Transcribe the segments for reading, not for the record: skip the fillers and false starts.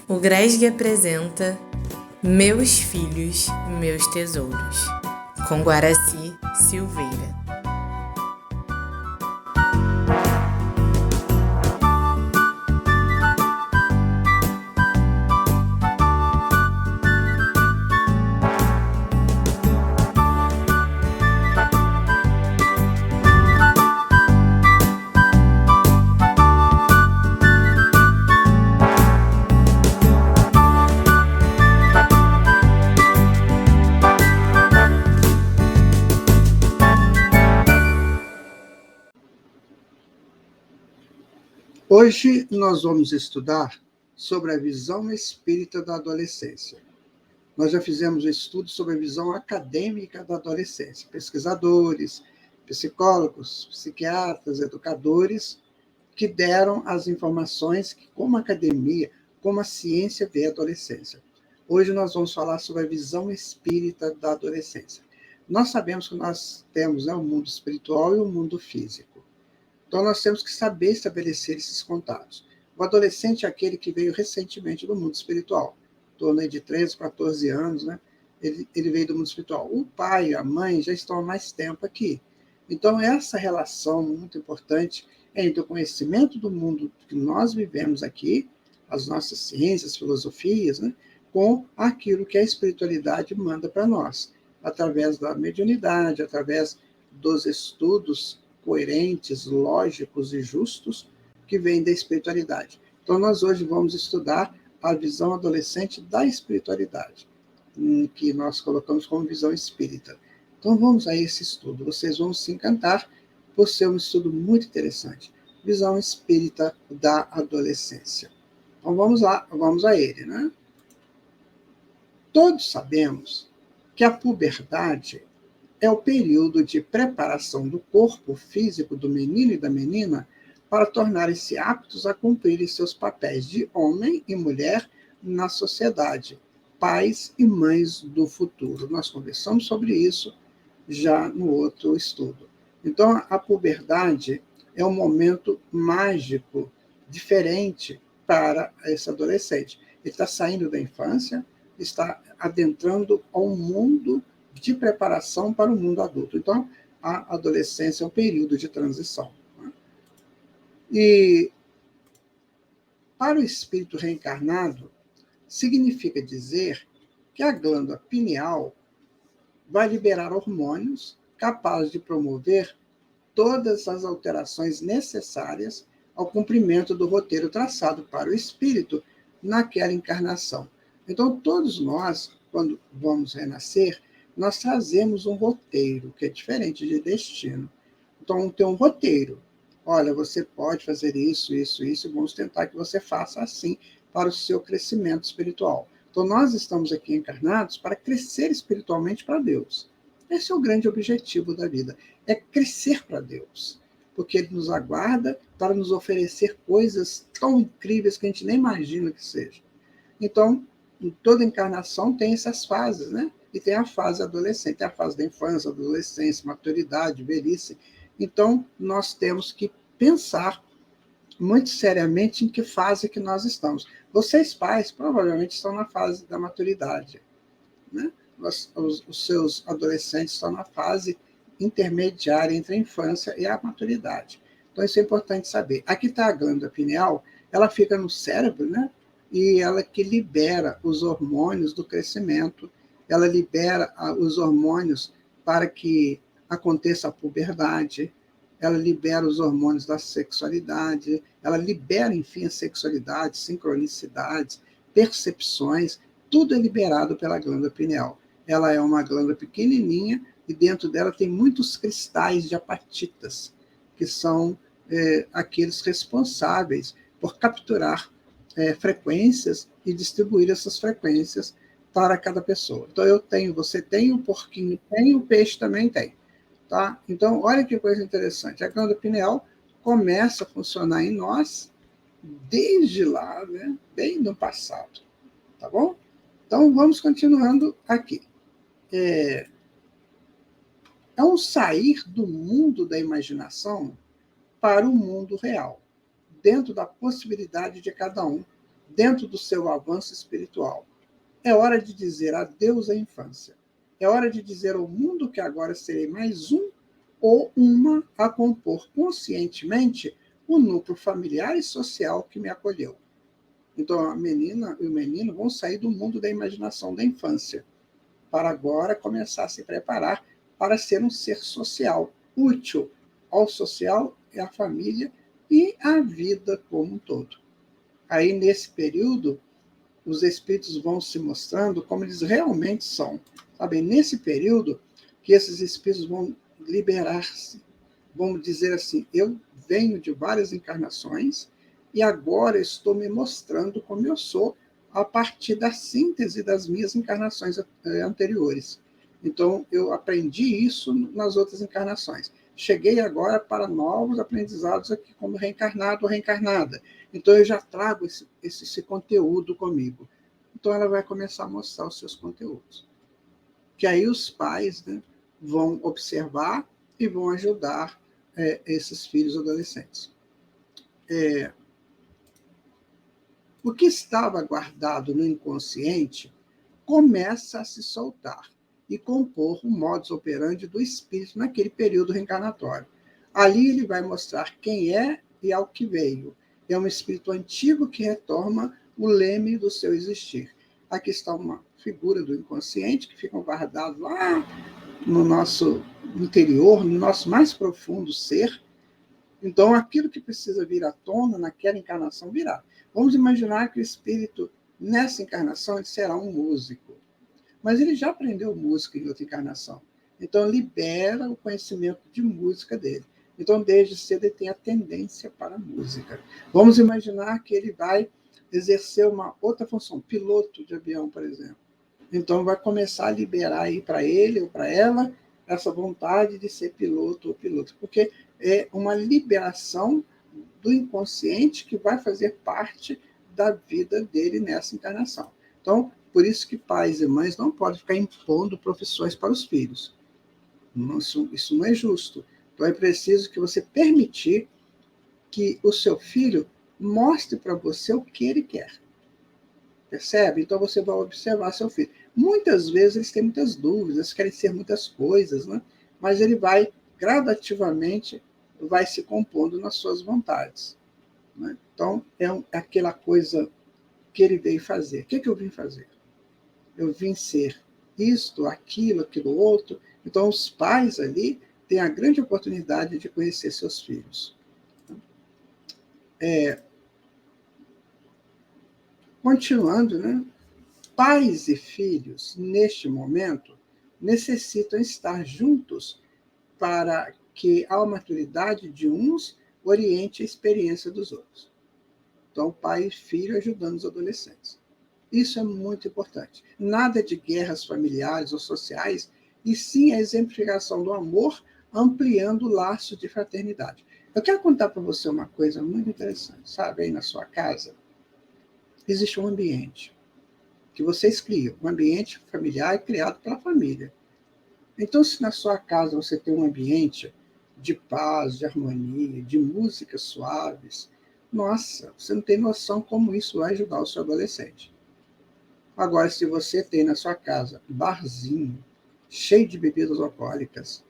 O Gresg apresenta Meus Filhos, Meus Tesouros, com Guaraci Silveira. Hoje nós vamos estudar sobre a visão espírita da adolescência. Nós já fizemos um estudo sobre a visão acadêmica da adolescência. Pesquisadores, psicólogos, psiquiatras, educadores, que deram as informações que, como a academia, como a ciência vê a adolescência. Hoje nós vamos falar sobre a visão espírita da adolescência. Nós sabemos que nós temos o mundo espiritual e o mundo físico. Então, nós temos que saber estabelecer esses contatos. O adolescente é aquele que veio recentemente do mundo espiritual, em torno de 13, 14 anos, né? Ele veio do mundo espiritual. O pai e a mãe já estão há mais tempo aqui. Então, essa relação muito importante entre o conhecimento do mundo que nós vivemos aqui, as nossas ciências, filosofias, né? Com aquilo que a espiritualidade manda para nós, através da mediunidade, através dos estudos coerentes, lógicos e justos que vêm da espiritualidade. Então, nós hoje vamos estudar a visão adolescente da espiritualidade, que nós colocamos como visão espírita. Então, vamos a esse estudo. Vocês vão se encantar por ser um estudo muito interessante. Visão espírita da adolescência. Então, vamos lá, vamos a ele, né? Todos sabemos que a puberdade é o período de preparação do corpo físico do menino e da menina para tornarem-se aptos a cumprirem seus papéis de homem e mulher na sociedade, pais e mães do futuro. Nós conversamos sobre isso já no outro estudo. Então, a puberdade é um momento mágico, diferente para esse adolescente. Ele está saindo da infância, está adentrando ao mundo de preparação para o mundo adulto. Então, a adolescência é um período de transição. Né? E para o espírito reencarnado, significa dizer que a glândula pineal vai liberar hormônios capazes de promover todas as alterações necessárias ao cumprimento do roteiro traçado para o espírito naquela encarnação. Então, todos nós, quando vamos renascer, nós trazemos um roteiro, que é diferente de destino. Então, tem um roteiro. Olha, você pode fazer isso, isso, isso, e vamos tentar que você faça assim para o seu crescimento espiritual. Então, nós estamos aqui encarnados para crescer espiritualmente para Deus. Esse é o grande objetivo da vida, é crescer para Deus. Porque Ele nos aguarda para nos oferecer coisas tão incríveis que a gente nem imagina que seja. Então, em toda encarnação tem essas fases, né? E tem a fase adolescente, tem a fase da infância, adolescência, maturidade, velhice. Então, nós temos que pensar muito seriamente em que fase que nós estamos. Vocês, pais, provavelmente estão na fase da maturidade, né? Os seus adolescentes estão na fase intermediária entre a infância e a maturidade. Então, isso é importante saber. Aqui está a glândula pineal, ela fica no cérebro, né? E ela que libera os hormônios do crescimento, ela libera os hormônios para que aconteça a puberdade, ela libera os hormônios da sexualidade, ela libera, enfim, a sexualidade, sincronicidades, percepções, tudo é liberado pela glândula pineal. Ela é uma glândula pequenininha e dentro dela tem muitos cristais de apatitas, que são aqueles responsáveis por capturar frequências e distribuir essas frequências para cada pessoa. Então, eu tenho, você tem, o porquinho tem, o peixe também tem. Tá? Então, olha que coisa interessante. A glândula pineal começa a funcionar em nós desde lá, né? Bem no passado. Tá bom? Então, vamos continuando aqui. É um sair do mundo da imaginação para o mundo real, dentro da possibilidade de cada um dentro do seu avanço espiritual. É hora de dizer adeus à infância. É hora de dizer ao mundo que agora serei mais um ou uma a compor conscientemente o núcleo familiar e social que me acolheu. Então, a menina e o menino vão sair do mundo da imaginação da infância, para agora começar a se preparar para ser um ser social, útil ao social e à família e à vida como um todo. Aí, nesse período, os espíritos vão se mostrando como eles realmente são. Sabe? Nesse período que esses espíritos vão liberar-se, vão dizer assim, eu venho de várias encarnações e agora estou me mostrando como eu sou a partir da síntese das minhas encarnações anteriores. Então, eu aprendi isso nas outras encarnações. Cheguei agora para novos aprendizados aqui como reencarnado ou reencarnada. Então, eu já trago esse conteúdo comigo. Então, ela vai começar a mostrar os seus conteúdos. Que aí os pais, né, vão observar e vão ajudar esses filhos adolescentes. O que estava guardado no inconsciente começa a se soltar e compor o modus operandi do espírito naquele período reencarnatório. Ali ele vai mostrar quem é e ao que veio. É um espírito antigo que retorna o leme do seu existir. Aqui está uma figura do inconsciente que fica guardado lá no nosso interior, no nosso mais profundo ser. Então, aquilo que precisa vir à tona naquela encarnação virá. Vamos imaginar que o espírito, nessa encarnação, ele será um músico. Mas ele já aprendeu música em outra encarnação. Então, libera o conhecimento de música dele. Então, desde cedo, ele tem a tendência para a música. Vamos imaginar que ele vai exercer uma outra função, piloto de avião, por exemplo. Então, vai começar a liberar aí para ele ou para ela essa vontade de ser piloto ou piloto, porque é uma liberação do inconsciente que vai fazer parte da vida dele nessa encarnação. Então, por isso que pais e mães não podem ficar impondo profissões para os filhos. Isso não é justo. Então, é preciso que você permitir que o seu filho mostre para você o que ele quer. Percebe? Então, você vai observar seu filho. Muitas vezes eles têm muitas dúvidas, querem ser muitas coisas, né? Mas ele vai, gradativamente, vai se compondo nas suas vontades. Né? Então, é aquela coisa que ele veio fazer. O que eu vim fazer? Eu vim ser isto, aquilo outro. Então, os pais ali têm a grande oportunidade de conhecer seus filhos. Continuando, né? Pais e filhos, neste momento, necessitam estar juntos para que a maturidade de uns oriente a experiência dos outros. Então, pai e filho ajudando os adolescentes. Isso é muito importante. Nada de guerras familiares ou sociais, e sim a exemplificação do amor, ampliando o laço de fraternidade. Eu quero contar para você uma coisa muito interessante. Sabe, aí na sua casa, existe um ambiente que vocês criam, um ambiente familiar criado pela família. Então, se na sua casa você tem um ambiente de paz, de harmonia, de músicas suaves, nossa, você não tem noção como isso vai ajudar o seu adolescente. Agora, se você tem na sua casa barzinho, cheio de bebidas alcoólicas,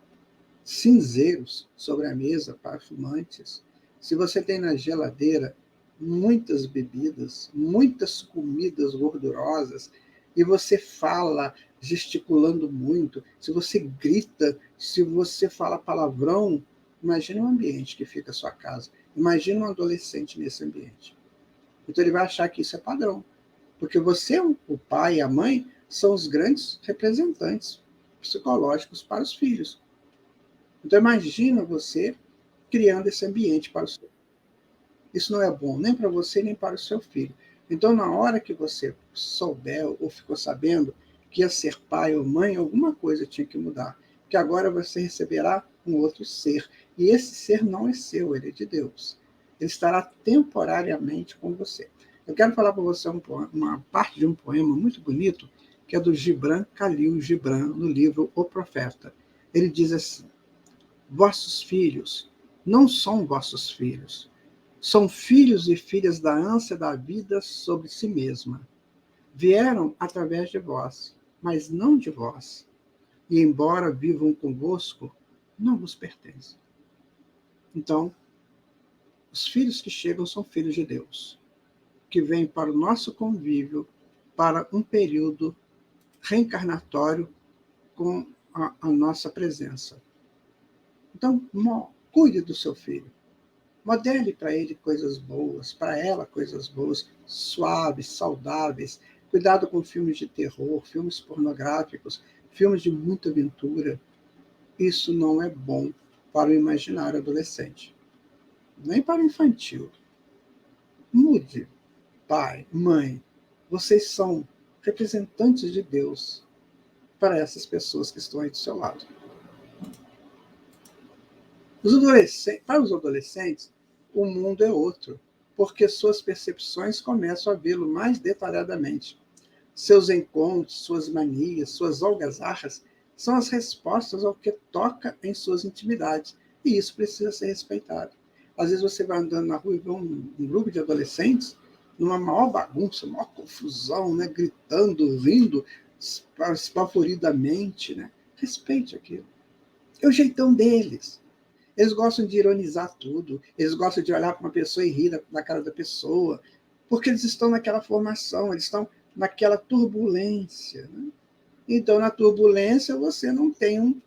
cinzeiros sobre a mesa para fumantes, se você tem na geladeira muitas bebidas, muitas comidas gordurosas, e você fala gesticulando muito, se você grita, se você fala palavrão, imagine um ambiente que fica a sua casa. Imagine um adolescente nesse ambiente. Então ele vai achar que isso é padrão. Porque você, o pai e a mãe, são os grandes representantes psicológicos para os filhos. Então imagina você criando esse ambiente para o seu filho. Isso não é bom nem para você, nem para o seu filho. Então, na hora que você souber ou ficou sabendo que ia ser pai ou mãe, alguma coisa tinha que mudar. Que agora você receberá um outro ser. E esse ser não é seu, ele é de Deus. Ele estará temporariamente com você. Eu quero falar para você uma parte de um poema muito bonito, que é do Gibran Khalil Gibran, no livro O Profeta. Ele diz assim: vossos filhos não são vossos filhos. São filhos e filhas da ânsia da vida sobre si mesma. Vieram através de vós, mas não de vós. E, embora vivam convosco, não vos pertencem. Então, os filhos que chegam são filhos de Deus, que vêm para o nosso convívio, para um período reencarnatório com a nossa presença. Então, cuide do seu filho. Modele para ele coisas boas, para ela coisas boas, suaves, saudáveis. Cuidado com filmes de terror, filmes pornográficos, filmes de muita aventura. Isso não é bom para o imaginário adolescente, nem para o infantil. Mude, pai, mãe. Vocês são representantes de Deus para essas pessoas que estão aí do seu lado. Para os adolescentes, o mundo é outro, porque suas percepções começam a vê-lo mais detalhadamente. Seus encontros, suas manias, suas algazarras são as respostas ao que toca em suas intimidades, e isso precisa ser respeitado. Às vezes você vai andando na rua e vê um grupo de adolescentes numa maior bagunça, maior confusão, né? Gritando, rindo, espavoridamente. Né? Respeite aquilo. É o jeitão deles. Eles gostam de ironizar tudo, eles gostam de olhar para uma pessoa e rir da cara da pessoa, porque eles estão naquela formação, eles estão naquela turbulência. Né? Então, na turbulência, você não tem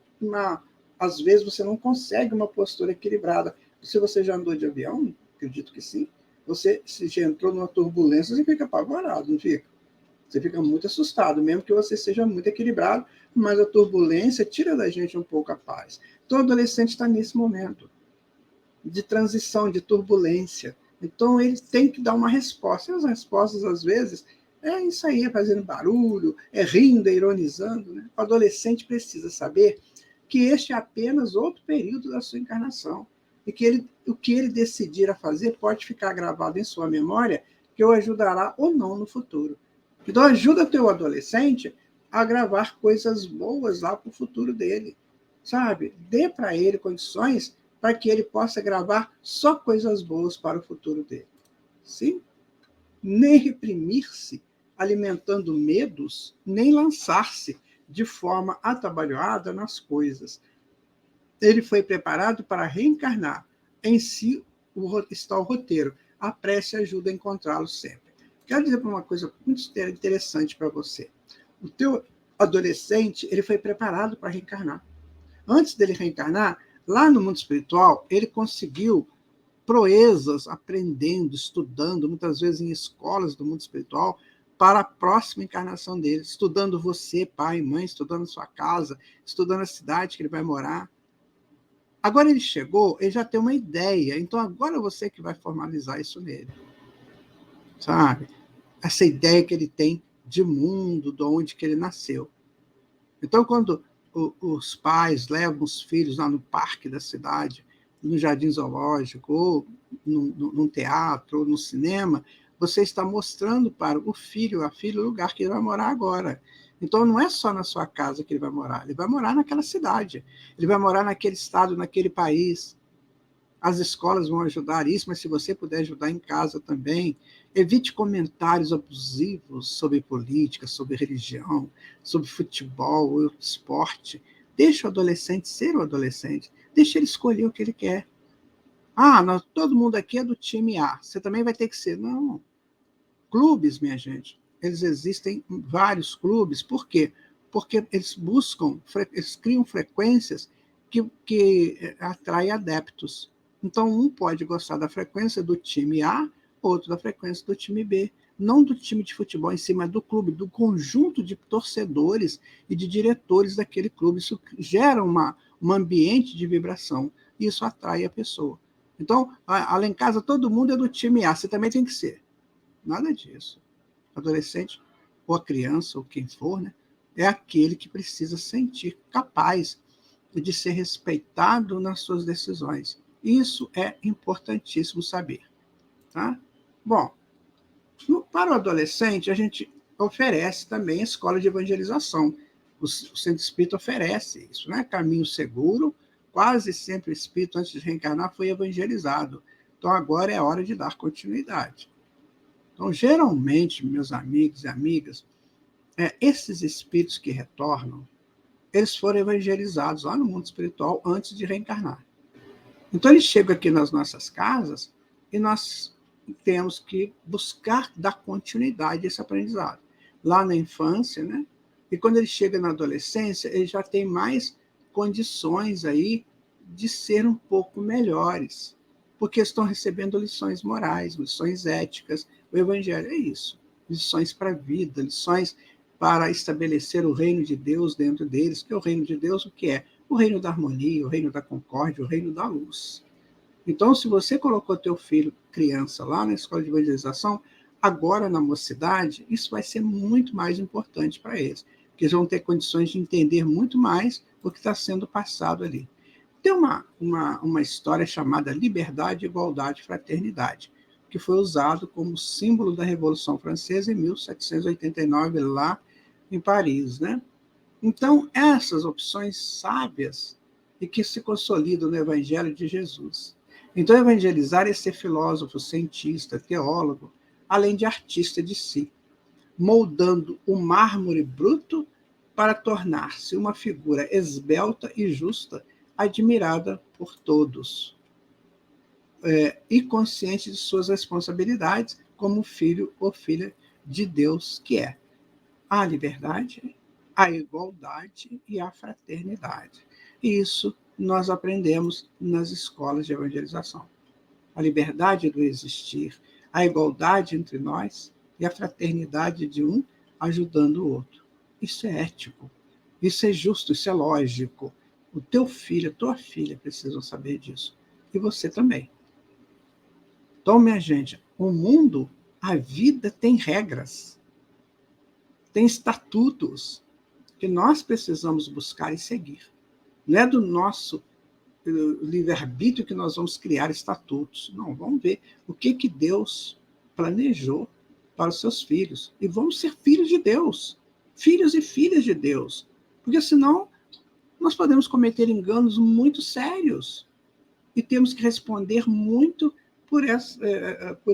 às vezes, você não consegue uma postura equilibrada. Se você já andou de avião, acredito que sim, se já entrou numa turbulência, você fica apavorado, não fica? Você fica muito assustado, mesmo que você seja muito equilibrado, mas a turbulência tira da gente um pouco a paz. Então, o adolescente está nesse momento de transição, de turbulência. Então, ele tem que dar uma resposta. E as respostas, às vezes, é isso aí, é fazendo barulho, é rindo, é ironizando. Né? O adolescente precisa saber que este é apenas outro período da sua encarnação. E que o que ele decidir a fazer pode ficar gravado em sua memória, que o ajudará ou não no futuro. Então, ajuda teu adolescente a gravar coisas boas lá para o futuro dele, sabe? Dê para ele condições para que ele possa gravar só coisas boas para o futuro dele. Sim? Nem reprimir-se alimentando medos, nem lançar-se de forma atabalhoada nas coisas. Ele foi preparado para reencarnar. Em si está o roteiro. A prece ajuda a encontrá-lo sempre. Quero dizer uma coisa muito interessante para você. O teu adolescente, ele foi preparado para reencarnar. Antes dele reencarnar, lá no mundo espiritual, ele conseguiu proezas aprendendo, estudando, muitas vezes em escolas do mundo espiritual, para a próxima encarnação dele, estudando você, pai e mãe, estudando a sua casa, estudando a cidade que ele vai morar. Agora ele chegou, ele já tem uma ideia, então agora é você que vai formalizar isso nele. Sabe? Essa ideia que ele tem de mundo, de onde que ele nasceu. Então, quando os pais levam os filhos lá no parque da cidade, no jardim zoológico, ou num teatro, ou no cinema, você está mostrando para o filho, a filha, o lugar que ele vai morar agora. Então, não é só na sua casa que ele vai morar naquela cidade, ele vai morar naquele estado, naquele país. As escolas vão ajudar isso, mas se você puder ajudar em casa também, evite comentários abusivos sobre política, sobre religião, sobre futebol ou esporte. Deixe o adolescente ser o adolescente. Deixe ele escolher o que ele quer. Todo mundo aqui é do time A. Você também vai ter que ser. Não. Clubes, minha gente, eles existem vários clubes. Por quê? Porque eles eles criam frequências que atraem adeptos. Então, um pode gostar da frequência do time A, outro da frequência do time B. Não do time de futebol em si, mas do clube, do conjunto de torcedores e de diretores daquele clube. Isso gera um ambiente de vibração. E isso atrai a pessoa. Então, lá em casa, todo mundo é do time A. Você também tem que ser. Nada disso. O adolescente, ou a criança, ou quem for, né, é aquele que precisa sentir capaz de ser respeitado nas suas decisões. Isso é importantíssimo saber. Tá? Bom, para o adolescente, a gente oferece também a escola de evangelização. O Centro Espírita oferece isso, né? Caminho seguro. Quase sempre o espírito, antes de reencarnar, foi evangelizado. Então, agora é a hora de dar continuidade. Então, geralmente, meus amigos e amigas, esses espíritos que retornam, eles foram evangelizados lá no mundo espiritual antes de reencarnar. Então, eles chegam aqui nas nossas casas e nós temos que buscar dar continuidade a esse aprendizado. Lá na infância, né? E quando ele chega na adolescência, ele já tem mais condições aí de ser um pouco melhores, porque estão recebendo lições morais, lições éticas. O evangelho é isso, lições para a vida, lições para estabelecer o reino de Deus dentro deles, que é o reino de Deus, o que é? O reino da harmonia, o reino da concórdia, o reino da luz. Então, se você colocou teu filho, criança, lá na escola de evangelização, agora na mocidade, isso vai ser muito mais importante para eles, porque eles vão ter condições de entender muito mais o que está sendo passado ali. Tem uma história chamada Liberdade, Igualdade e Fraternidade, que foi usado como símbolo da Revolução Francesa em 1789, lá em Paris, né? Então, essas opções sábias e que se consolidam no Evangelho de Jesus. Então, evangelizar é ser filósofo, cientista, teólogo, além de artista de si, moldando o mármore bruto para tornar-se uma figura esbelta e justa, admirada por todos, e consciente de suas responsabilidades como filho ou filha de Deus que é. A liberdade, a igualdade e a fraternidade. E isso nós aprendemos nas escolas de evangelização. A liberdade do existir, a igualdade entre nós e a fraternidade de um ajudando o outro. Isso é ético, isso é justo, isso é lógico. O teu filho, a tua filha precisam saber disso. E você também. Então, minha gente, o mundo, a vida tem regras, tem estatutos que nós precisamos buscar e seguir. Não é do nosso livre-arbítrio que nós vamos criar estatutos. Não, vamos ver o que Deus planejou para os seus filhos. E vamos ser filhos de Deus, filhos e filhas de Deus. Porque senão nós podemos cometer enganos muito sérios e temos que responder muito por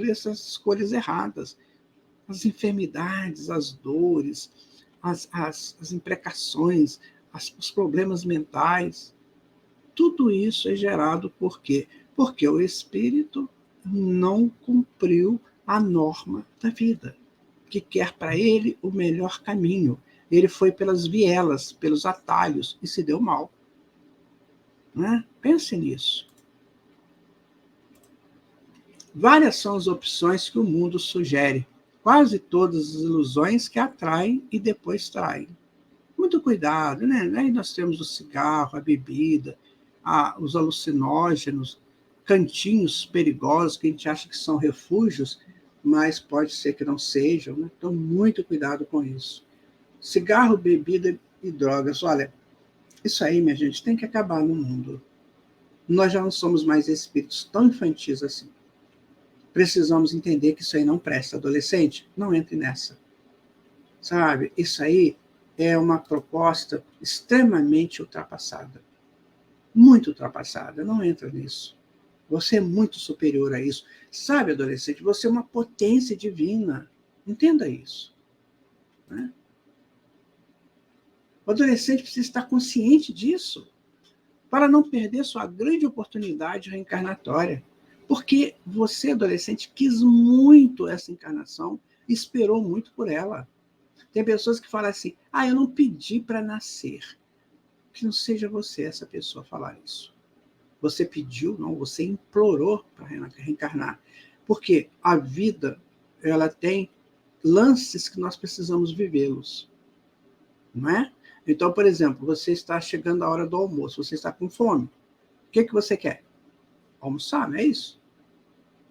essas escolhas erradas. As enfermidades, as dores, as imprecações, os problemas mentais, tudo isso é gerado por quê? Porque o espírito não cumpriu a norma da vida, que quer para ele o melhor caminho. Ele foi pelas vielas, pelos atalhos e se deu mal. Né? Pense nisso. Várias são as opções que o mundo sugere, quase todas as ilusões que atraem e depois traem. Muito cuidado, né? Aí nós temos o cigarro, a bebida, os alucinógenos, cantinhos perigosos que a gente acha que são refúgios, mas pode ser que não sejam, né? Então, muito cuidado com isso. Cigarro, bebida e drogas. Olha, isso aí, minha gente, tem que acabar no mundo. Nós já não somos mais espíritos tão infantis assim. Precisamos entender que isso aí não presta. Adolescente, não entre nessa. Sabe? Isso aí é uma proposta extremamente ultrapassada. Muito ultrapassada. Não entra nisso. Você é muito superior a isso. Sabe, adolescente, você é uma potência divina. Entenda isso. Né? O adolescente precisa estar consciente disso para não perder sua grande oportunidade reencarnatória. Porque você, adolescente, quis muito essa encarnação, esperou muito por ela. Tem pessoas que falam assim, eu não pedi para nascer. Que não seja você essa pessoa a falar isso. Você pediu, não, você implorou para reencarnar. Porque a vida, ela tem lances que nós precisamos vivê-los. Não é? Então, por exemplo, você está chegando a hora do almoço, você está com fome. O que você quer? Almoçar, não é isso?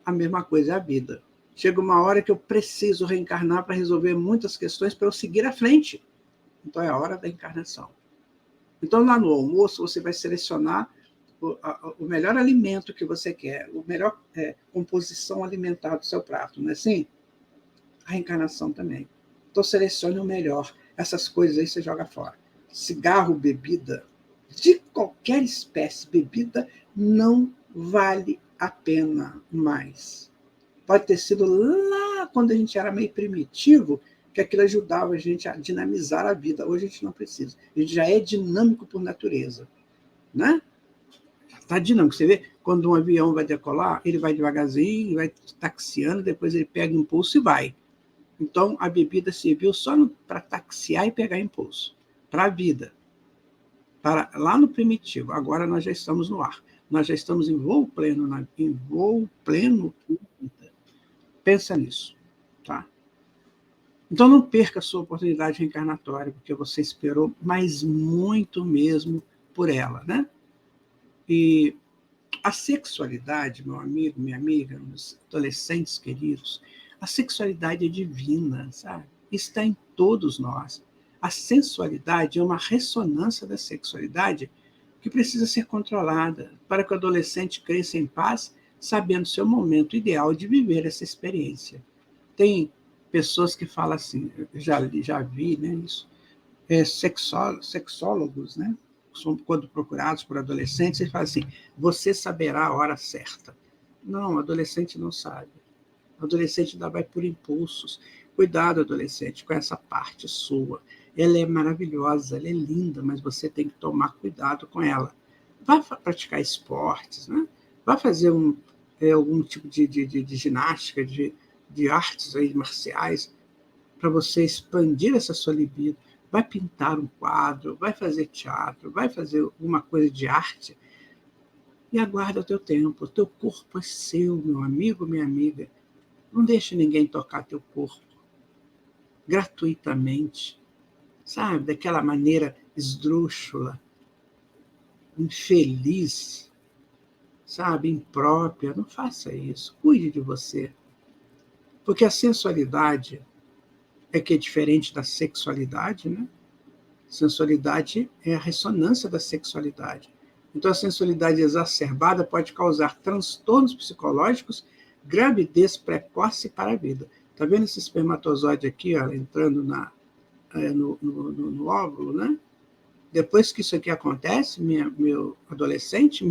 A mesma coisa é a vida. Chega uma hora que eu preciso reencarnar para resolver muitas questões para eu seguir à frente. Então é a hora da encarnação. Então lá no almoço você vai selecionar o melhor alimento que você quer, a melhor composição alimentar do seu prato, não é assim? A reencarnação também. Então selecione o melhor. Essas coisas aí você joga fora. Cigarro, bebida, de qualquer espécie, bebida não vale a pena mais. Pode ter sido lá quando a gente era meio primitivo, que aquilo ajudava a gente a dinamizar a vida. Hoje a gente não precisa. A gente já é dinâmico por natureza, né? Está dinâmico. Você vê, quando um avião vai decolar, ele vai devagarzinho, vai taxiando, depois ele pega impulso e vai. Então, a bebida serviu só para taxiar e pegar impulso, para a vida, para lá no primitivo. Agora nós já estamos no ar. Nós já estamos em voo pleno, em voo pleno. Pensa nisso, tá? Então não perca a sua oportunidade reencarnatória, porque você esperou, mas muito mesmo por ela, né? E a sexualidade, meu amigo, minha amiga, meus adolescentes queridos, a sexualidade é divina, sabe? Está em todos nós. A sensualidade é uma ressonância da sexualidade que precisa ser controlada para que o adolescente cresça em paz, sabendo seu momento ideal de viver essa experiência. Tem pessoas que falam assim, já vi, né, isso, sexólogos, né, quando procurados por adolescentes, eles falam assim, você saberá a hora certa. Não, o adolescente não sabe. O adolescente ainda vai por impulsos. Cuidado, adolescente, com essa parte sua. Ela é maravilhosa, ela é linda, mas você tem que tomar cuidado com ela. Vá praticar esportes, né? Vá fazer algum tipo de ginástica, de artes aí, marciais, para você expandir essa sua libido. Vai pintar um quadro, vai fazer teatro, vai fazer alguma coisa de arte e aguarda o teu tempo. O teu corpo é seu, meu amigo, minha amiga. Não deixe ninguém tocar teu corpo gratuitamente, sabe? Daquela maneira esdrúxula, infeliz, sabe? Imprópria. Não faça isso. Cuide de você. Porque a sensualidade é que é diferente da sexualidade, né? Sensualidade é a ressonância da sexualidade. Então, a sensualidade exacerbada pode causar transtornos psicológicos, gravidez precoce para a vida. Está vendo esse espermatozoide aqui, ó, entrando no óvulo, né? Depois que isso aqui acontece, minha adolescente,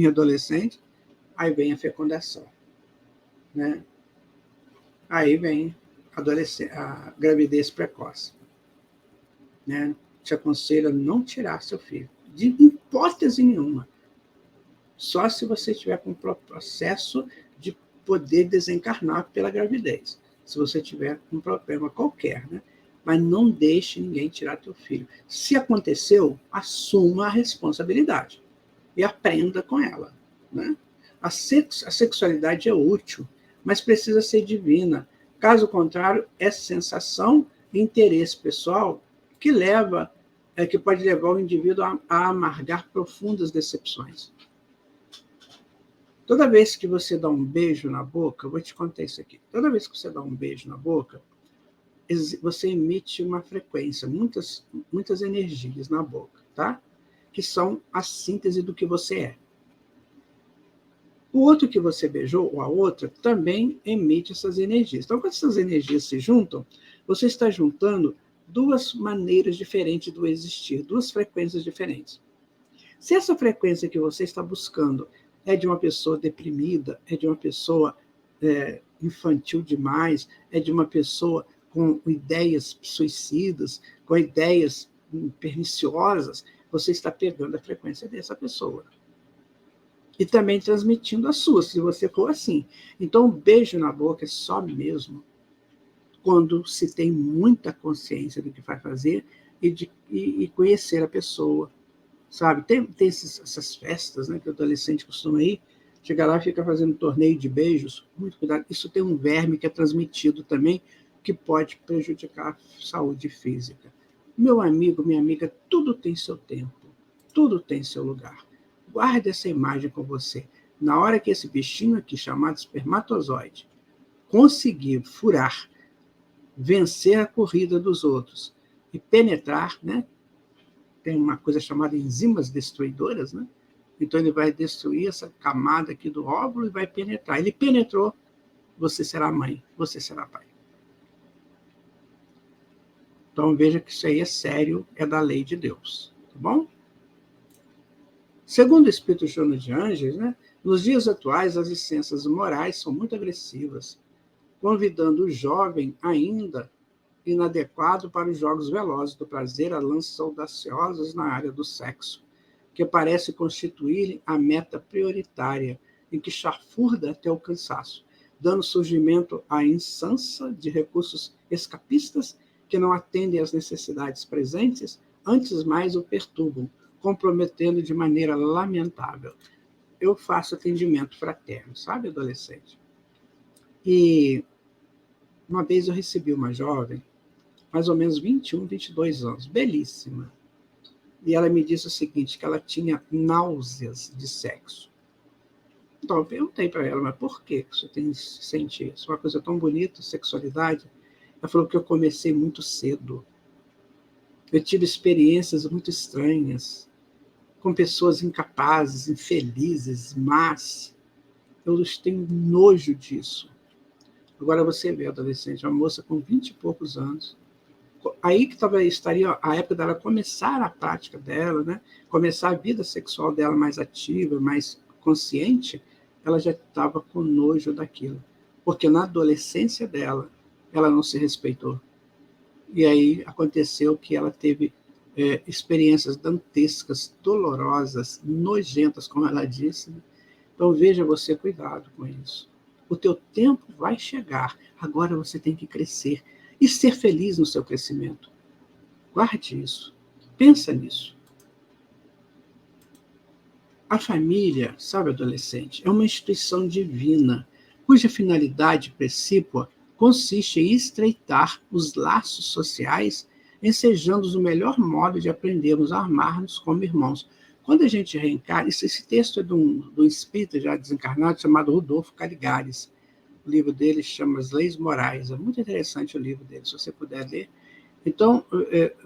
aí vem a fecundação, né? Aí vem a gravidez precoce, né? Te aconselho a não tirar seu filho, de hipótese nenhuma. Só se você estiver com um processo de poder desencarnar pela gravidez. Se você tiver um problema qualquer, né? Mas não deixe ninguém tirar teu filho. Se aconteceu, assuma a responsabilidade e aprenda com ela, né? A sexualidade é útil, mas precisa ser divina. Caso contrário, é sensação e interesse pessoal que pode levar o indivíduo a amargar profundas decepções. Toda vez que você dá um beijo na boca, eu vou te contar isso aqui. Toda vez que você dá um beijo na boca, você emite uma frequência, muitas energias na boca, tá? Que são a síntese do que você é. O outro que você beijou, ou a outra, também emite essas energias. Então, quando essas energias se juntam, você está juntando duas maneiras diferentes do existir, duas frequências diferentes. Se essa frequência que você está buscando é de uma pessoa deprimida, é de uma pessoa infantil demais, é de uma pessoa com ideias suicidas, com ideias perniciosas, você está pegando a frequência dessa pessoa. E também transmitindo a sua, se você for assim. Então, um beijo na boca é só mesmo quando se tem muita consciência do que vai fazer e conhecer a pessoa, sabe? Tem essas festas, né, que o adolescente costuma ir, chega lá e fica fazendo torneio de beijos, muito cuidado. Isso tem um verme que é transmitido também, que pode prejudicar a saúde física. Meu amigo, minha amiga, tudo tem seu tempo, tudo tem seu lugar. Guarde essa imagem com você. Na hora que esse bichinho aqui, chamado espermatozoide, conseguir furar, vencer a corrida dos outros e penetrar, né? Tem uma coisa chamada enzimas destruidoras, né? Então ele vai destruir essa camada aqui do óvulo e vai penetrar. Ele penetrou, você será mãe, você será pai. Então veja que isso aí é sério, é da lei de Deus, tá bom? Segundo o Espírito Joana de Ângeles, né, Nos dias atuais, as licenças morais são muito agressivas, convidando o jovem ainda inadequado para os jogos velozes do prazer a lances audaciosos na área do sexo, que parece constituir a meta prioritária, em que chafurda até o cansaço, dando surgimento à insança de recursos escapistas que não atendem às necessidades presentes, antes mais o perturbam, comprometendo de maneira lamentável. Eu faço atendimento fraterno, sabe, adolescente? E uma vez eu recebi uma jovem, mais ou menos 21, 22 anos, belíssima. E ela me disse o seguinte, que ela tinha náuseas de sexo. Então, eu perguntei para ela, mas por que você sente isso? Uma coisa tão bonita, sexualidade. Ela falou que eu comecei muito cedo. Eu tive experiências muito estranhas, com pessoas incapazes, infelizes, mas eu tenho nojo disso. Agora você vê, adolescente, uma moça com 20 e poucos anos, aí que estaria a época dela começar a prática dela, né? Começar a vida sexual dela mais ativa, mais consciente, ela já estava com nojo daquilo. Porque na adolescência dela, ela não se respeitou. E aí aconteceu que ela teve experiências dantescas, dolorosas, nojentas, como ela disse. Né? Então veja você, cuidado com isso. O teu tempo vai chegar, agora você tem que crescer e ser feliz no seu crescimento. Guarde isso, pensa nisso. A família, sabe, adolescente, é uma instituição divina, cuja finalidade precípua consiste em estreitar os laços sociais, ensejando o melhor modo de aprendermos a amar-nos como irmãos. Quando a gente reencarna, esse texto é de um espírita já desencarnado, chamado Rodolfo Caligares. O livro dele chama As Leis Morais. É muito interessante o livro dele, se você puder ler. Então,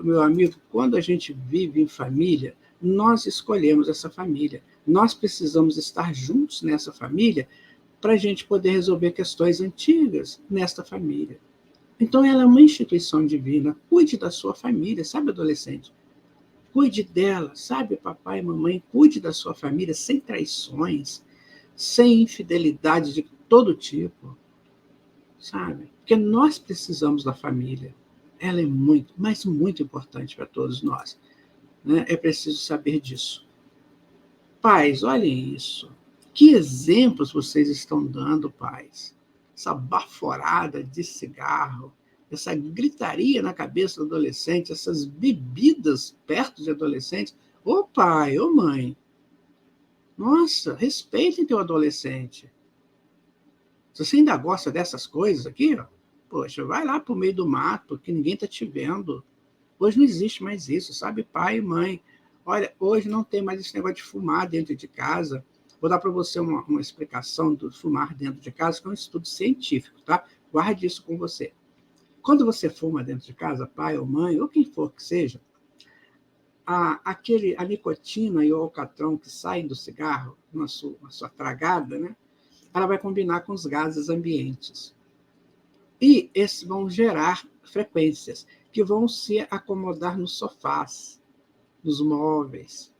meu amigo, quando a gente vive em família, nós escolhemos essa família. Nós precisamos estar juntos nessa família para a gente poder resolver questões antigas nesta família. Então, ela é uma instituição divina. Cuide da sua família, sabe, adolescente? Cuide dela, sabe, papai e mamãe? Cuide da sua família sem traições, sem infidelidade de todo tipo, sabe? Porque nós precisamos da família. Ela é muito, mas muito importante para todos nós. Né? É preciso saber disso. Pais, olhem isso. Que exemplos vocês estão dando, pais? Essa baforada de cigarro, essa gritaria na cabeça do adolescente, essas bebidas perto de adolescentes. Ô pai, ô mãe, nossa, respeitem teu adolescente. Se você ainda gosta dessas coisas aqui, ó, poxa, vai lá para o meio do mato, que ninguém está te vendo. Hoje não existe mais isso, sabe? Pai e mãe. Olha, hoje não tem mais esse negócio de fumar dentro de casa. Vou dar para você uma explicação do fumar dentro de casa, que é um estudo científico, tá? Guarde isso com você. Quando você fuma dentro de casa, pai ou mãe, ou quem for que seja, a nicotina e o alcatrão que saem do cigarro, na sua tragada, né? Ela vai combinar com os gases ambientes. E esses vão gerar frequências que vão se acomodar nos sofás, nos móveis.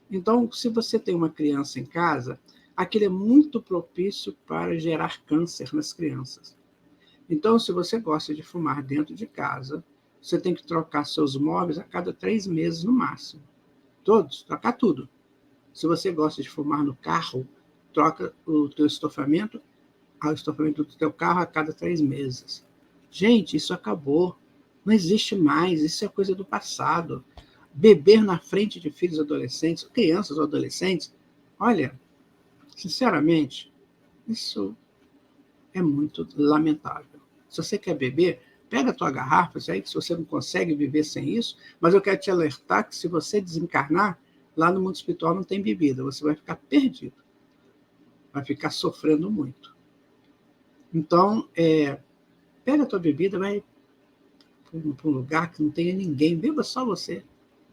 Então, se você tem uma criança em casa, aquilo é muito propício para gerar câncer nas crianças. Então, se você gosta de fumar dentro de casa, você tem que trocar seus móveis a cada 3 meses no máximo. Todos, trocar tudo. Se você gosta de fumar no carro, troca o teu estofamento do teu carro a cada 3 meses. Gente, isso acabou. Não existe mais. Isso é coisa do passado. Beber na frente de filhos adolescentes, crianças ou adolescentes, olha, sinceramente, isso é muito lamentável. Se você quer beber, pega a tua garrafa, se você não consegue viver sem isso, mas eu quero te alertar que se você desencarnar, lá no mundo espiritual não tem bebida, você vai ficar perdido. Vai ficar sofrendo muito. Então, pega a tua bebida, vai para um lugar que não tenha ninguém, beba só você,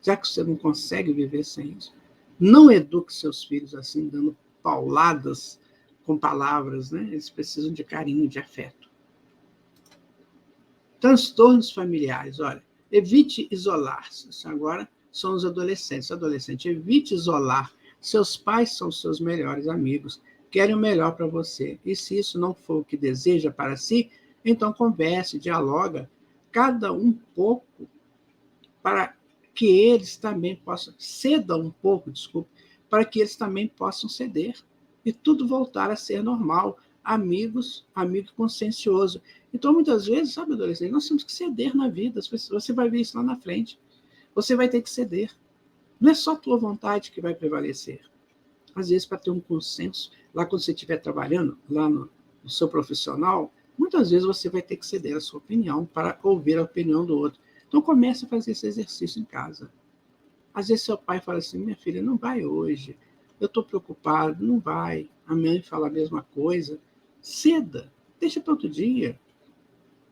já que você não consegue viver sem isso. Não eduque seus filhos assim, dando pauladas com palavras, né? Eles precisam de carinho, de afeto. Transtornos familiares, olha, evite isolar-se. Isso agora são os adolescentes. Adolescente, evite isolar Seus pais são seus melhores amigos, querem o melhor para você. E se isso não for o que deseja para si, então converse, dialoga, cada um pouco, para que eles também possam, ceda um pouco, desculpe, para que eles também possam ceder. E tudo voltar a ser normal. Amigos, amigo consciencioso. Então, muitas vezes, sabe, adolescente, nós temos que ceder na vida. Você vai ver isso lá na frente. Você vai ter que ceder. Não é só a tua vontade que vai prevalecer. Às vezes, para ter um consenso, lá quando você estiver trabalhando, lá no seu profissional, muitas vezes você vai ter que ceder a sua opinião para ouvir a opinião do outro. Então, comece a fazer esse exercício em casa. Às vezes, seu pai fala assim, minha filha, não vai hoje, eu estou preocupado, não vai. A mãe fala a mesma coisa. Ceda, deixa para outro dia.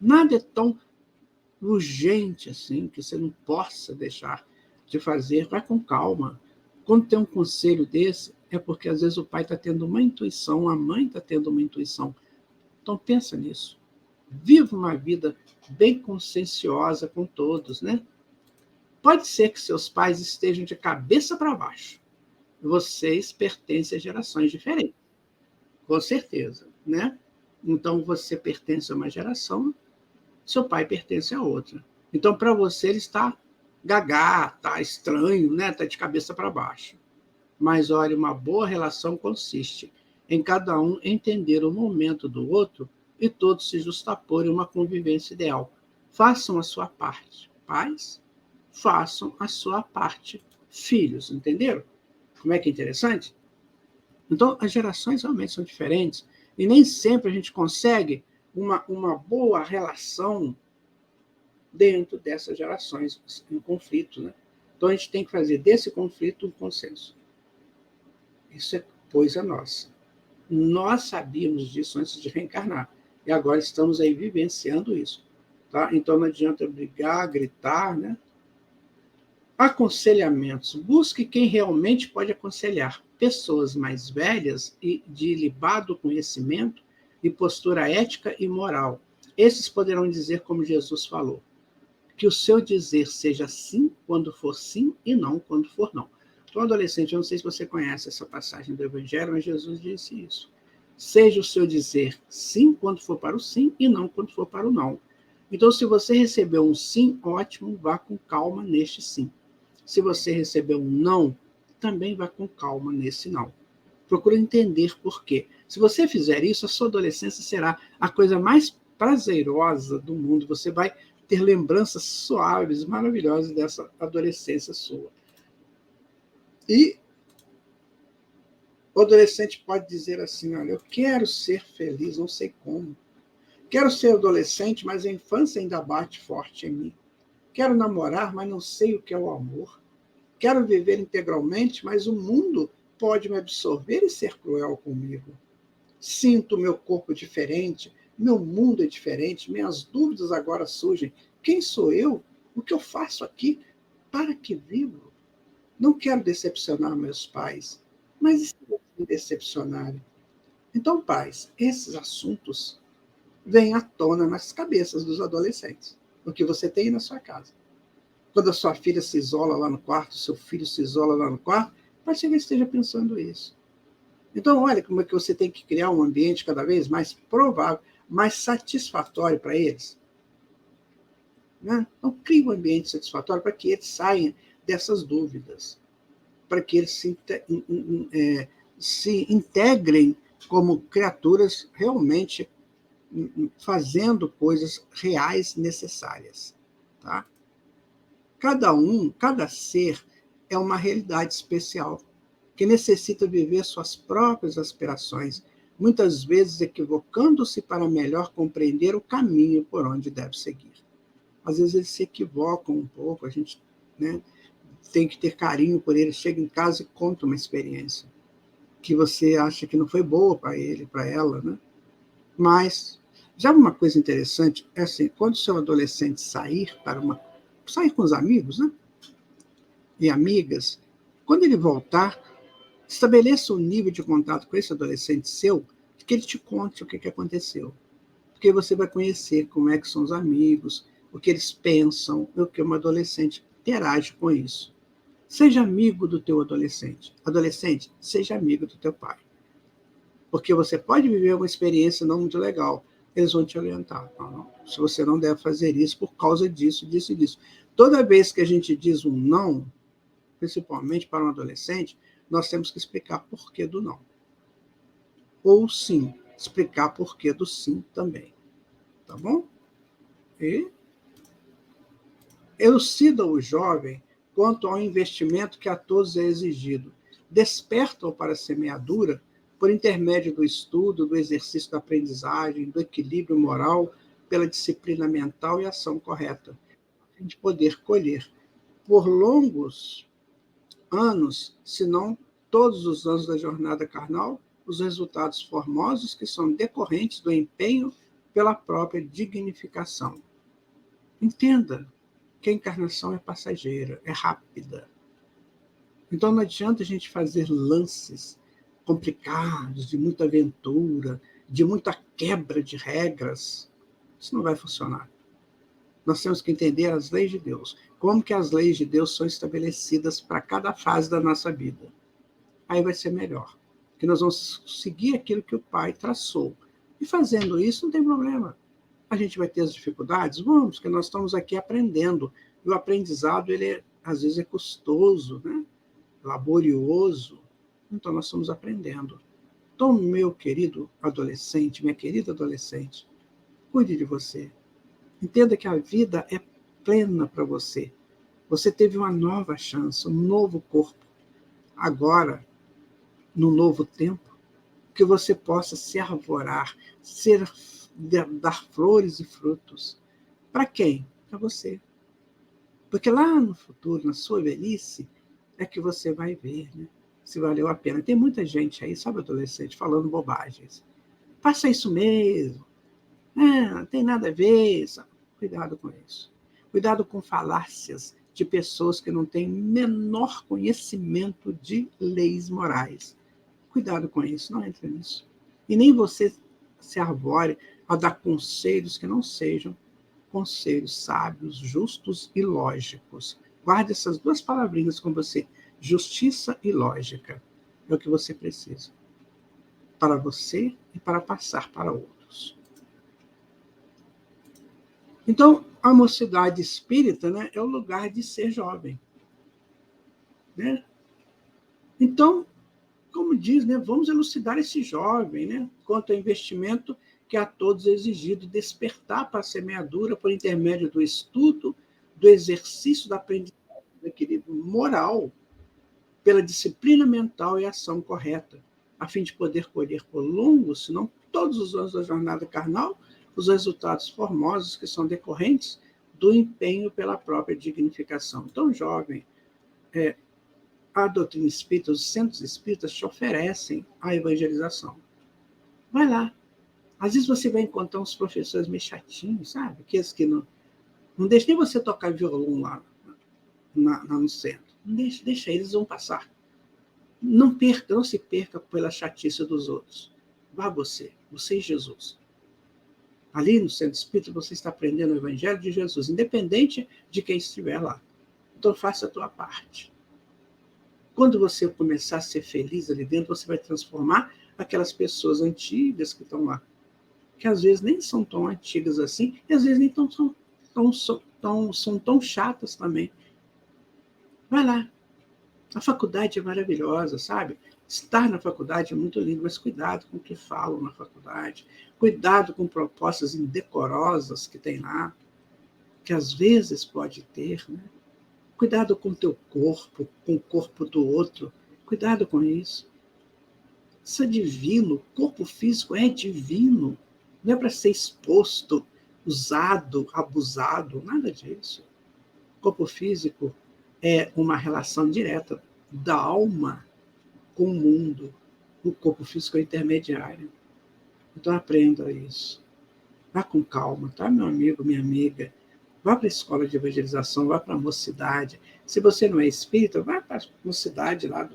Nada é tão urgente assim que você não possa deixar de fazer. Vai com calma. Quando tem um conselho desse, é porque às vezes o pai está tendo uma intuição, a mãe está tendo uma intuição. Então pensa nisso. Viva uma vida bem conscienciosa com todos, né? Pode ser que seus pais estejam de cabeça para baixo. Vocês pertencem a gerações diferentes, com certeza, né? Então você pertence a uma geração, seu pai pertence a outra. Então, para você, ele está gagá, está estranho, né? Está de cabeça para baixo. Mas, olha, uma boa relação consiste em cada um entender o momento do outro e todos se justaporem uma convivência ideal. Façam a sua parte. Pais, façam a sua parte. Filhos, entenderam? Como é que é interessante? Então, as gerações realmente são diferentes e nem sempre a gente consegue uma boa relação dentro dessas gerações em conflito, né? Então, a gente tem que fazer desse conflito um consenso. Isso é coisa nossa. Nós sabíamos disso antes de reencarnar e agora estamos aí vivenciando isso, tá? Então, não adianta brigar, gritar, né? Aconselhamentos. Busque quem realmente pode aconselhar. Pessoas mais velhas e de ilibado conhecimento e postura ética e moral. Esses poderão dizer como Jesus falou, que o seu dizer seja sim quando for sim e não quando for não. Então, adolescente, eu não sei se você conhece essa passagem do Evangelho, mas Jesus disse isso. Seja o seu dizer sim quando for para o sim e não quando for para o não. Então, se você recebeu um sim, ótimo, vá com calma neste sim. Se você recebeu um não, também vá com calma nesse não. Procure entender por quê. Se você fizer isso, a sua adolescência será a coisa mais prazerosa do mundo. Você vai ter lembranças suaves, maravilhosas dessa adolescência sua. E o adolescente pode dizer assim, olha, eu quero ser feliz, não sei como. Quero ser adolescente, mas a infância ainda bate forte em mim. Quero namorar, mas não sei o que é o amor. Quero viver integralmente, mas o mundo pode me absorver e ser cruel comigo. Sinto meu corpo diferente, meu mundo é diferente, minhas dúvidas agora surgem. Quem sou eu? O que eu faço aqui? Para que vivo? Não quero decepcionar meus pais, mas e se eles me decepcionarem? Então, pais, esses assuntos vêm à tona nas cabeças dos adolescentes, o que você tem na sua casa. Quando a sua filha se isola lá no quarto, seu filho se isola lá no quarto, pode ser que ele esteja pensando isso. Então, olha como é que você tem que criar um ambiente cada vez mais provável, mais satisfatório para eles. Né? Então, crie um ambiente satisfatório para que eles saiam dessas dúvidas, para que eles se integrem como criaturas realmente fazendo coisas reais necessárias. Tá? Cada ser é uma realidade especial, que necessita viver suas próprias aspirações, muitas vezes equivocando-se para melhor compreender o caminho por onde deve seguir. Às vezes eles se equivocam um pouco, a gente, né, tem que ter carinho por eles. Chega em casa e conta uma experiência que você acha que não foi boa para ele, para ela, né? Mas, já uma coisa interessante é assim, quando o seu adolescente sair com os amigos, né, e amigas, quando ele voltar, estabeleça um nível de contato com esse adolescente seu, que ele te conte o que aconteceu. Porque você vai conhecer como é que são os amigos, o que eles pensam, o que um adolescente interage com isso. Seja amigo do teu adolescente. Adolescente, seja amigo do teu pai. Porque você pode viver uma experiência não muito legal. Eles vão te orientar. Não, se você não deve fazer isso por causa disso, disso e disso. Toda vez que a gente diz um não, principalmente para um adolescente, nós temos que explicar porquê do não. Ou sim, explicar porquê do sim também. Tá bom? E elucida o jovem quanto ao investimento que a todos é exigido. Desperta-o para a semeadura por intermédio do estudo, do exercício da aprendizagem, do equilíbrio moral, pela disciplina mental e ação correta, a fim de poder colher por longos anos, se não todos os anos da jornada carnal, os resultados formosos que são decorrentes do empenho pela própria dignificação. Entenda que a encarnação é passageira, é rápida. Então não adianta a gente fazer lances complicados, de muita aventura, de muita quebra de regras. Isso não vai funcionar. Nós temos que entender as leis de Deus. Como que as leis de Deus são estabelecidas para cada fase da nossa vida. Aí vai ser melhor. Porque nós vamos seguir aquilo que o Pai traçou. E fazendo isso, não tem problema. A gente vai ter as dificuldades? Vamos, porque nós estamos aqui aprendendo. E o aprendizado, às vezes, é custoso, né? Laborioso. Então, nós estamos aprendendo. Então, meu querido adolescente, minha querida adolescente, cuide de você. Entenda que a vida é plena para você. Você teve uma nova chance, um novo corpo. Agora, no novo tempo, que você possa se arvorar, dar flores e frutos. Para quem? Para você. Porque lá no futuro, na sua velhice, é que você vai ver, né? Se valeu a pena. Tem muita gente aí, sabe, adolescente, falando bobagens. Faça isso mesmo. Não tem nada a ver. Sabe? Cuidado com isso. Cuidado com falácias de pessoas que não têm menor conhecimento de leis morais. Cuidado com isso, não entre nisso. E nem você se arvore a dar conselhos que não sejam conselhos sábios, justos e lógicos. Guarde essas duas palavrinhas com você. Justiça e lógica. É o que você precisa. Para você e para passar para outros. Então, a mocidade espírita, né, é o lugar de ser jovem. Né? Então, como diz, né, vamos elucidar esse jovem, né, quanto ao investimento que a todos é exigido, despertar para a semeadura por intermédio do estudo, do exercício da aprendizagem, do equilíbrio moral, pela disciplina mental e ação correta, a fim de poder colher por longos, se não todos os anos da jornada carnal, os resultados formosos que são decorrentes do empenho pela própria dignificação. Então, jovem, a doutrina espírita, os centros espíritas te oferecem a evangelização. Vai lá. Às vezes você vai encontrar uns professores meio chatinhos, sabe? Aqueles que não deixam nem você tocar violão lá no centro. Não deixa eles vão passar. Não se perca pela chatice dos outros. Vá você e Jesus. Ali no centro espírita você está aprendendo o evangelho de Jesus, independente de quem estiver lá. Então faça a tua parte. Quando você começar a ser feliz ali dentro, você vai transformar aquelas pessoas antigas que estão lá, que às vezes nem são tão antigas assim, e às vezes nem são tão chatas também. Vai lá. A faculdade é maravilhosa, sabe? Estar na faculdade é muito lindo, mas cuidado com o que falam na faculdade, cuidado com propostas indecorosas que tem lá, que às vezes pode ter, né? Cuidado com o teu corpo, com o corpo do outro, cuidado com isso. Isso é divino, o corpo físico é divino, não é para ser exposto, usado, abusado, nada disso. O corpo físico é uma relação direta da alma com o mundo. O corpo físico é intermediário. Então aprenda isso. Vá com calma, tá, meu amigo, minha amiga? Vá para a escola de evangelização, vá para a mocidade. Se você não é espírita, vá para a mocidade lá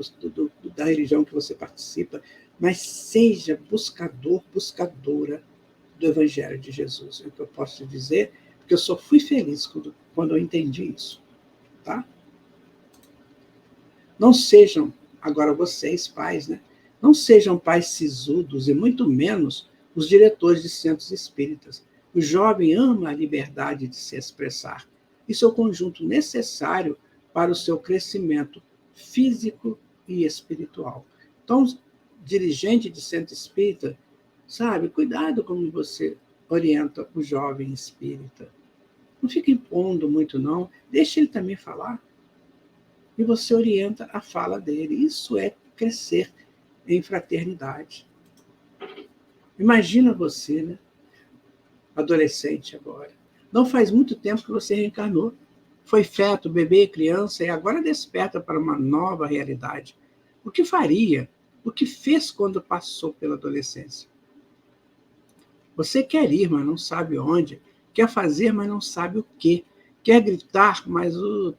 da religião que você participa, mas seja buscador, buscadora do Evangelho de Jesus. É o que eu posso te dizer, porque eu só fui feliz quando eu entendi isso. Tá? Não sejam, agora vocês, pais, né? Não sejam pais sisudos e muito menos os diretores de centros espíritas. O jovem ama a liberdade de se expressar. Isso é o conjunto necessário para o seu crescimento físico e espiritual. Então, dirigente de centro espírita, sabe, cuidado como você orienta o jovem espírita. Não fica impondo muito, não. Deixa ele também falar. E você orienta a fala dele. Isso é crescer em fraternidade. Imagina você, né? Adolescente agora. Não faz muito tempo que você reencarnou. Foi feto, bebê, criança, e agora desperta para uma nova realidade. O que faria? O que fez quando passou pela adolescência? Você quer ir, mas não sabe onde. Quer fazer, mas não sabe o quê. Quer gritar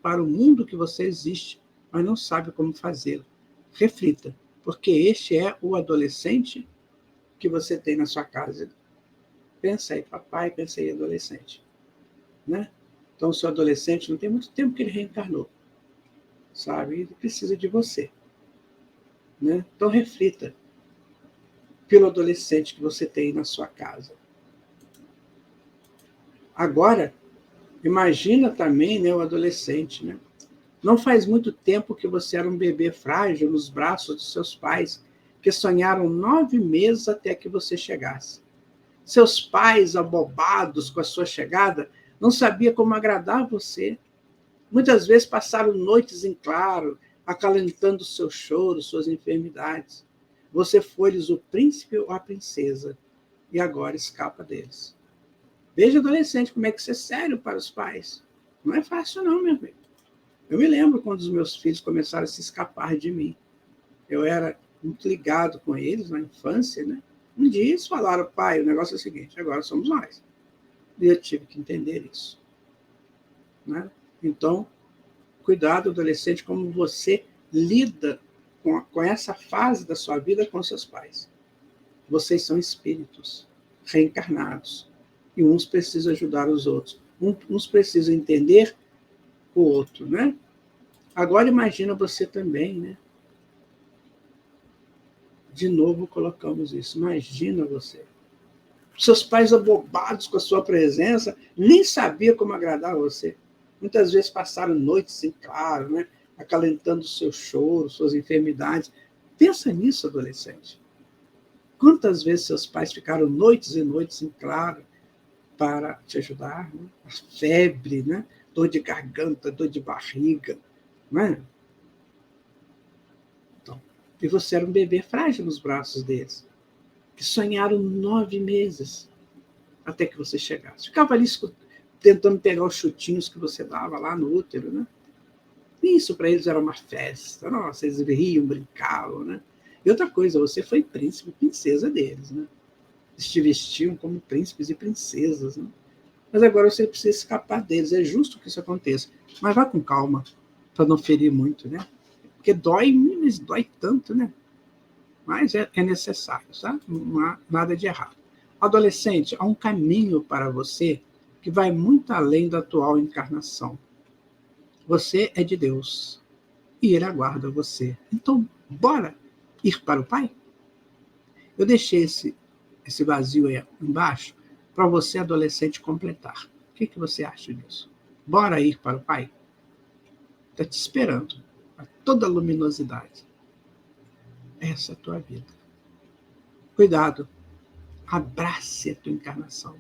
para o mundo que você existe, mas não sabe como fazê-lo. Reflita, porque este é o adolescente que você tem na sua casa. Pensa aí, papai, pensa aí, adolescente. Né? Então, o seu adolescente não tem muito tempo que ele reencarnou, sabe? Ele precisa de você. Né? Então, reflita pelo adolescente que você tem na sua casa. Agora, imagina também, né, o adolescente. Né? Não faz muito tempo que você era um bebê frágil nos braços de seus pais, que sonharam 9 meses até que você chegasse. Seus pais, abobados com a sua chegada, não sabiam como agradar você. Muitas vezes passaram noites em claro, acalentando seu choro, suas enfermidades. Você foi-lhes o príncipe ou a princesa, e agora escapa deles. Veja, adolescente, como é que isso é sério para os pais. Não é fácil não, meu amigo. Eu me lembro quando os meus filhos começaram a se escapar de mim. Eu era muito ligado com eles na infância, né? Um dia eles falaram, pai, o negócio é o seguinte, agora somos nós. E eu tive que entender isso. Né? Então, cuidado, adolescente, como você lida com essa fase da sua vida com seus pais. Vocês são espíritos reencarnados. E uns precisam ajudar os outros. Uns precisam entender o outro, né? Agora imagina você também, né? De novo colocamos isso. Imagina você. Seus pais abobados com a sua presença, nem sabiam como agradar você. Muitas vezes passaram noites em claro, né? Acalentando o seu choro, suas enfermidades. Pensa nisso, adolescente. Quantas vezes seus pais ficaram noites e noites em claro para te ajudar? Né? A febre, né? Dor de garganta, dor de barriga. Né? Então, e você era um bebê frágil nos braços deles, que sonharam 9 meses até que você chegasse. Ficava ali tentando pegar os chutinhos que você dava lá no útero, né? Isso para eles era uma festa. Nossa, eles riam, brincavam, né? E outra coisa, você foi príncipe e princesa deles, né? Eles te vestiam como príncipes e princesas, né? Mas agora você precisa escapar deles. É justo que isso aconteça. Mas vá com calma, para não ferir muito, né? Porque dói, mas dói tanto, né? Mas é necessário, tá? Não há nada de errado. Adolescente, há um caminho para você que vai muito além da atual encarnação. Você é de Deus e Ele aguarda você. Então, bora ir para o Pai? Eu deixei esse vazio aí embaixo para você, adolescente, completar. O que você acha disso? Bora ir para o Pai? Está te esperando, a toda luminosidade. Essa é a tua vida. Cuidado, abrace a tua encarnação,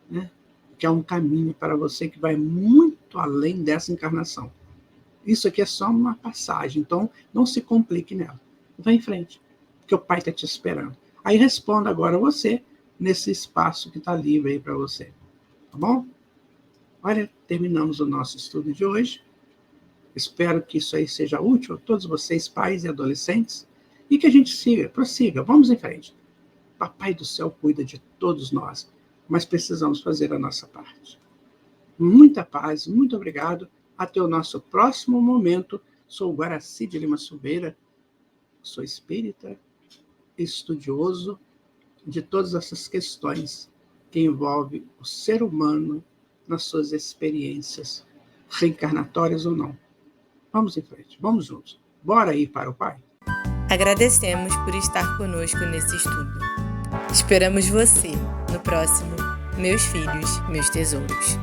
né? Que é um caminho para você que vai muito além dessa encarnação. Isso aqui é só uma passagem, então não se complique nela. Vá em frente, porque o Pai está te esperando. Aí responda agora você, nesse espaço que está livre aí para você. Tá bom? Olha, terminamos o nosso estudo de hoje. Espero que isso aí seja útil a todos vocês, pais e adolescentes, e que a gente prossiga, vamos em frente. Papai do céu cuida de todos nós, mas precisamos fazer a nossa parte. Muita paz, muito obrigado. Até o nosso próximo momento. Sou Guaraci de Lima Silveira, sou espírita, estudioso de todas essas questões que envolvem o ser humano nas suas experiências, reencarnatórias ou não. Vamos em frente, vamos juntos. Bora ir para o Pai? Agradecemos por estar conosco nesse estudo. Esperamos você no próximo Meus Filhos, Meus Tesouros.